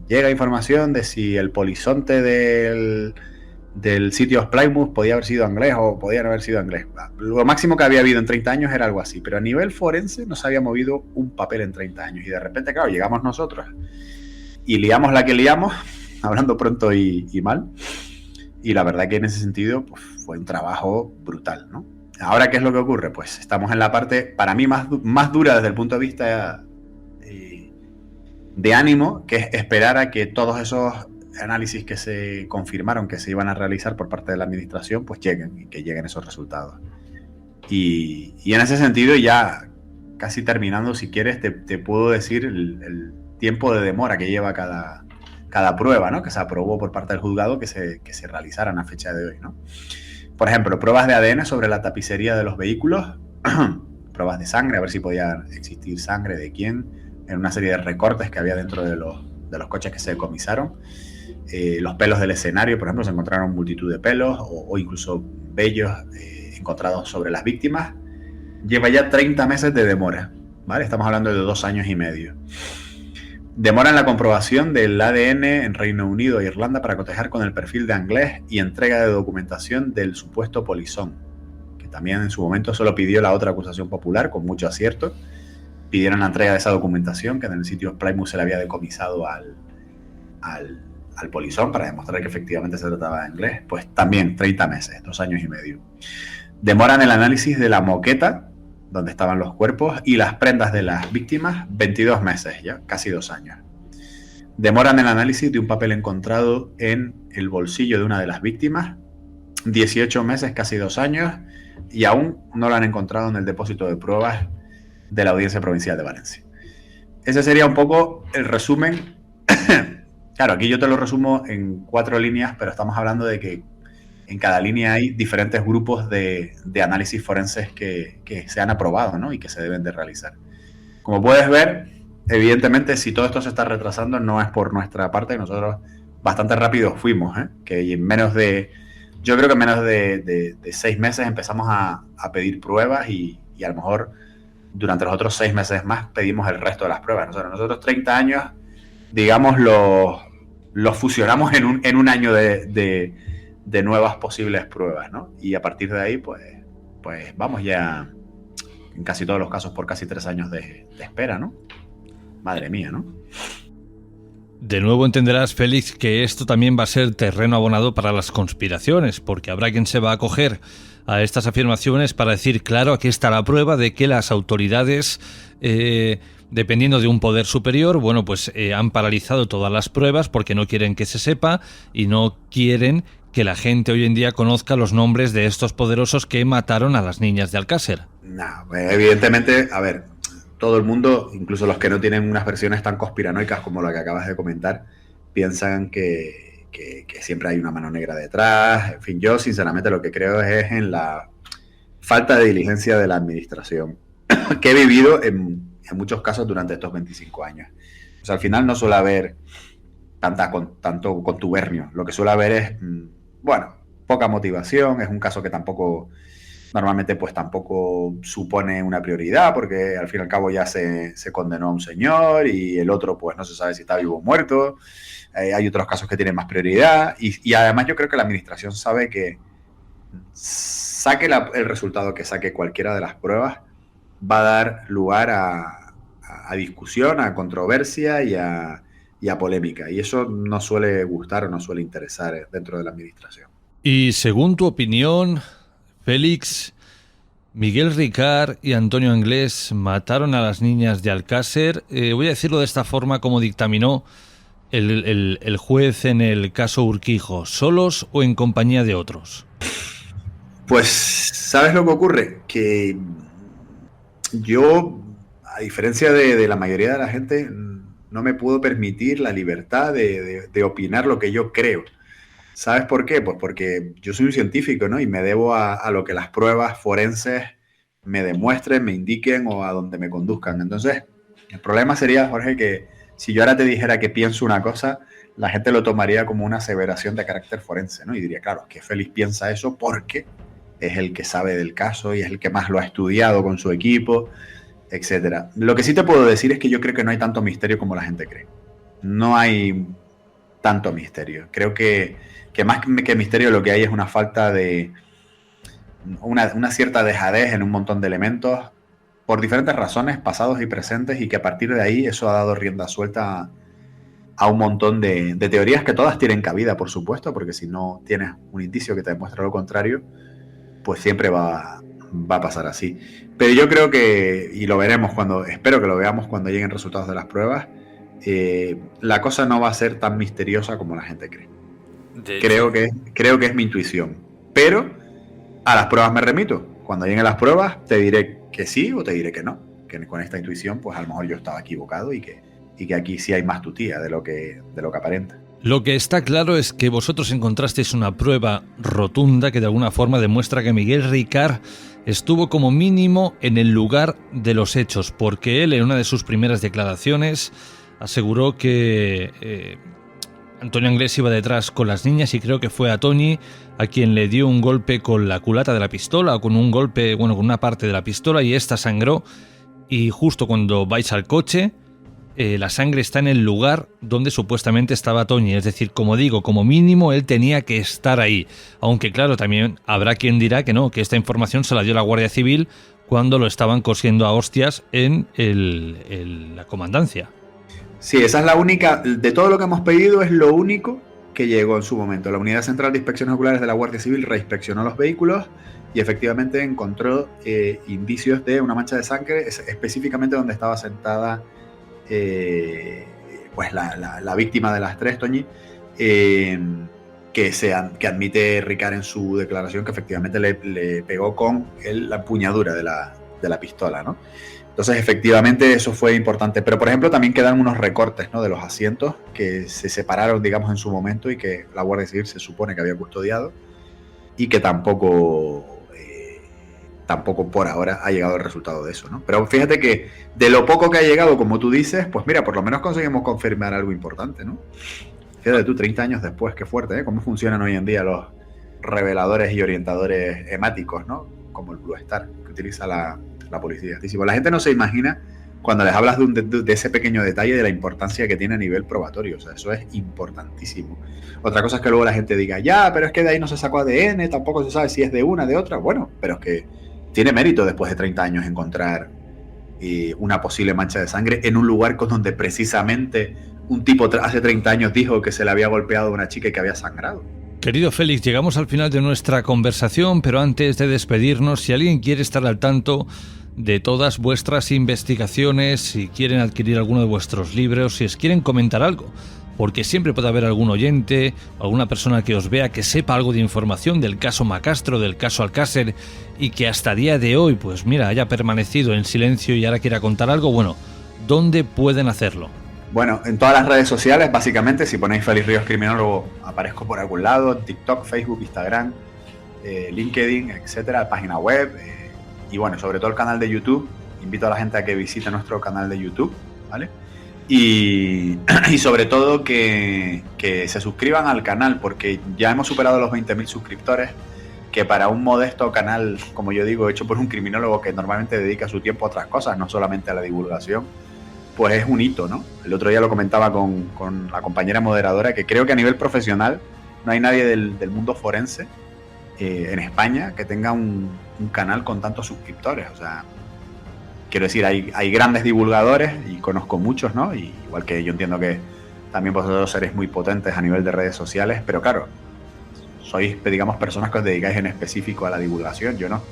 llega información de si el polizonte del sitio Plymouth podía haber sido Anglés o podía no haber sido Anglés. Lo máximo que había habido en 30 años era algo así, pero a nivel forense no se había movido un papel en 30 años. Y de repente, claro, llegamos nosotros y liamos la que liamos, hablando pronto y mal. Y la verdad que en ese sentido pues, fue un trabajo brutal, ¿no? Ahora, ¿qué es lo que ocurre? Pues estamos en la parte, para mí, más dura desde el punto de vista de ánimo, que es esperar a que todos esos análisis que se confirmaron que se iban a realizar por parte de la administración, pues lleguen, y que lleguen esos resultados. Y en ese sentido, ya casi terminando, si quieres, te puedo decir el tiempo de demora que lleva cada prueba, ¿no? Que se aprobó por parte del juzgado que se realizaran a fecha de hoy, ¿no? Por ejemplo, pruebas de ADN sobre la tapicería de los vehículos, pruebas de sangre, a ver si podía existir sangre de quién, en una serie de recortes que había dentro de los coches que se decomisaron. Los pelos del escenario, por ejemplo, se encontraron multitud de pelos o incluso vellos encontrados sobre las víctimas. Lleva ya 30 meses de demora, ¿vale? Estamos hablando de 2 años y medio. Demora en la comprobación del ADN en Reino Unido e Irlanda para cotejar con el perfil de Anglès y entrega de documentación del supuesto polizón, que también en su momento solo pidió la otra acusación popular con mucho acierto. Pidieron la entrega de esa documentación que en el sitio Plymouth se le había decomisado al polizón para demostrar que efectivamente se trataba de Anglès. Pues también 30 meses, 2 años y medio. Demoran el análisis de la moqueta donde estaban los cuerpos y las prendas de las víctimas 22 meses, ya casi 2 años. Demoran el análisis de un papel encontrado en el bolsillo de una de las víctimas 18 meses, casi 2 años, y aún no lo han encontrado en el depósito de pruebas de la Audiencia Provincial de Valencia. Ese sería un poco el resumen. Claro, aquí yo te lo resumo en 4 líneas, pero estamos hablando de que en cada línea hay diferentes grupos de análisis forenses que se han aprobado, ¿no? Y que se deben de realizar. Como puedes ver, evidentemente, si todo esto se está retrasando, no es por nuestra parte. Nosotros bastante rápido fuimos, que en menos de... Yo creo que en menos de 6 meses empezamos a pedir pruebas y a lo mejor durante los otros 6 meses más pedimos el resto de las pruebas. Nosotros 30 años, digamos, los fusionamos en un año de nuevas posibles pruebas, ¿no? Y a partir de ahí, pues vamos ya, en casi todos los casos, por casi 3 años de espera, ¿no? Madre mía, ¿no? De nuevo entenderás, Félix, que esto también va a ser terreno abonado para las conspiraciones, porque habrá quien se va a acoger a estas afirmaciones para decir, claro, aquí está la prueba de que las autoridades, dependiendo de un poder superior, bueno, pues han paralizado todas las pruebas porque no quieren que se sepa y no quieren que la gente hoy en día conozca los nombres de estos poderosos que mataron a las niñas de Alcácer. No, evidentemente, a ver, todo el mundo, incluso los que no tienen unas versiones tan conspiranoicas como la que acabas de comentar, piensan que siempre hay una mano negra detrás. En fin, yo sinceramente lo que creo es en la falta de diligencia de la administración que he vivido en muchos casos durante estos 25 años. O sea, al final no suele haber tanto contubernio. Lo que suele haber es, bueno, poca motivación. Es un caso que normalmente pues tampoco supone una prioridad, porque al fin y al cabo ya se condenó a un señor y el otro pues no se sabe si está vivo o muerto. Hay otros casos que tienen más prioridad y además yo creo que la administración sabe que saque el resultado que saque cualquiera de las pruebas va a dar lugar a discusión, a controversia y a polémica, y eso no suele gustar o no suele interesar dentro de la administración. Y según tu opinión, Félix, Miguel Ricard y Antonio Anglès mataron a las niñas de Alcácer, voy a decirlo de esta forma como dictaminó el juez en el caso Urquijo, ¿solos o en compañía de otros? Pues, ¿sabes lo que ocurre? Que yo, a diferencia de la mayoría de la gente, no me puedo permitir la libertad de opinar lo que yo creo. ¿Sabes por qué? Pues porque yo soy un científico, ¿no? Y me debo a lo que las pruebas forenses me demuestren, me indiquen o a donde me conduzcan. Entonces, el problema sería, Jorge, que si yo ahora te dijera que pienso una cosa, la gente lo tomaría como una aseveración de carácter forense, ¿no? Y diría, claro, que Félix piensa eso porque es el que sabe del caso y es el que más lo ha estudiado con su equipo, etcétera. Lo que sí te puedo decir es que yo creo que no hay tanto misterio como la gente cree. No hay tanto misterio. Creo que más que misterio lo que hay es una falta de... una cierta dejadez en un montón de elementos por diferentes razones, pasados y presentes, y que a partir de ahí eso ha dado rienda suelta a un montón de teorías que todas tienen cabida, por supuesto, porque si no tienes un indicio que te demuestra lo contrario, pues siempre va a pasar así. Pero yo creo que, y lo veremos espero que lo veamos cuando lleguen resultados de las pruebas, la cosa no va a ser tan misteriosa como la gente cree. Creo que es mi intuición. Pero a las pruebas me remito. Cuando lleguen las pruebas te diré que sí o te diré que no. Que con esta intuición pues a lo mejor yo estaba equivocado y que aquí sí hay más tutía de lo que aparenta. Lo que está claro es que vosotros encontrasteis una prueba rotunda que de alguna forma demuestra que Miguel Ricard estuvo como mínimo en el lugar de los hechos, porque él en una de sus primeras declaraciones aseguró que Antonio Anglés iba detrás con las niñas y creo que fue a Toñi a quien le dio un golpe con la culata de la pistola o con un golpe, bueno, con una parte de la pistola y esta sangró. Y justo cuando vais al coche, la sangre está en el lugar donde supuestamente estaba Toñi. Es decir, como digo, como mínimo él tenía que estar ahí. Aunque claro, también habrá quien dirá que no, que esta información se la dio la Guardia Civil cuando lo estaban cosiendo a hostias en la comandancia. Sí, esa es la única, de todo lo que hemos pedido es lo único que llegó en su momento. La Unidad Central de Inspecciones Oculares de la Guardia Civil reinspeccionó los vehículos y efectivamente encontró indicios de una mancha de sangre, específicamente donde estaba sentada pues la víctima de las tres, Toñi, que admite Ricard en su declaración que efectivamente le pegó con la empuñadura de la pistola, ¿no? Entonces, efectivamente, eso fue importante. Pero, por ejemplo, también quedan unos recortes, ¿no?, de los asientos que se separaron, digamos, en su momento y que la Guardia Civil se supone que había custodiado y que tampoco por ahora ha llegado el resultado de eso, ¿no? Pero fíjate que de lo poco que ha llegado, como tú dices, pues mira, por lo menos conseguimos confirmar algo importante, ¿no? Fíjate tú, 30 años después, qué fuerte, ¿eh? Cómo funcionan hoy en día los reveladores y orientadores hemáticos, ¿no? Como el Blue Star que utiliza la policía. La gente no se imagina cuando les hablas de ese pequeño detalle de la importancia que tiene a nivel probatorio. O sea, eso es importantísimo. Otra cosa es que luego la gente diga, ya, pero es que de ahí no se sacó ADN, tampoco se sabe si es de una, de otra. Bueno, pero es que tiene mérito después de 30 años encontrar una posible mancha de sangre en un lugar con donde precisamente un tipo hace 30 años dijo que se le había golpeado a una chica y que había sangrado. Querido Félix, llegamos al final de nuestra conversación, pero antes de despedirnos, si alguien quiere estar al tanto de todas vuestras investigaciones, si quieren adquirir alguno de vuestros libros, si os quieren comentar algo, porque siempre puede haber algún oyente, alguna persona que os vea, que sepa algo de información del caso Macastro, del caso Alcácer, y que hasta día de hoy, pues mira, haya permanecido en silencio y ahora quiera contar algo, bueno, ¿dónde pueden hacerlo? Bueno, en todas las redes sociales, básicamente, si ponéis Félix Ríos Criminólogo, aparezco por algún lado, TikTok, Facebook, Instagram, LinkedIn, etcétera, página web, y bueno, sobre todo el canal de YouTube. Invito a la gente a que visite nuestro canal de YouTube, ¿vale? Y sobre todo que se suscriban al canal, porque ya hemos superado los 20.000 suscriptores, que para un modesto canal, como yo digo, hecho por un criminólogo que normalmente dedica su tiempo a otras cosas, no solamente a la divulgación, pues es un hito, ¿no? El otro día lo comentaba con la compañera moderadora, que creo que a nivel profesional no hay nadie del mundo forense en España que tenga un canal con tantos suscriptores. O sea, quiero decir, hay grandes divulgadores y conozco muchos, ¿no? Y igual que yo entiendo que también vosotros seréis muy potentes a nivel de redes sociales, pero claro, sois, digamos, personas que os dedicáis en específico a la divulgación, yo no.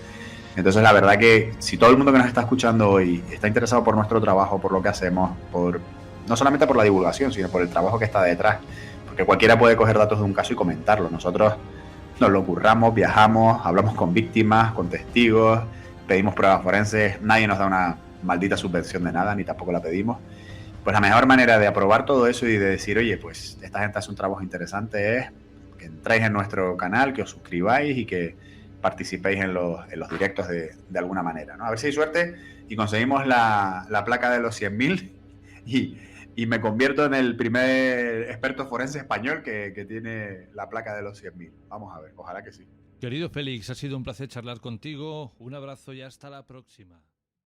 Entonces, la verdad que si todo el mundo que nos está escuchando hoy está interesado por nuestro trabajo, por lo que hacemos, no solamente por la divulgación, sino por el trabajo que está detrás, porque cualquiera puede coger datos de un caso y comentarlo. Nosotros nos lo curramos, viajamos, hablamos con víctimas, con testigos, pedimos pruebas forenses, nadie nos da una maldita subvención de nada, ni tampoco la pedimos. Pues la mejor manera de aprobar todo eso y de decir, oye, pues esta gente hace un trabajo interesante, es que entréis en nuestro canal, que os suscribáis y que participéis en los directos de alguna manera, ¿no? A ver si hay suerte y conseguimos la placa de los 100.000 y me convierto en el primer experto forense español que tiene la placa de los 100.000. Vamos a ver, ojalá que sí. Querido Félix, ha sido un placer charlar contigo. Un abrazo y hasta la próxima.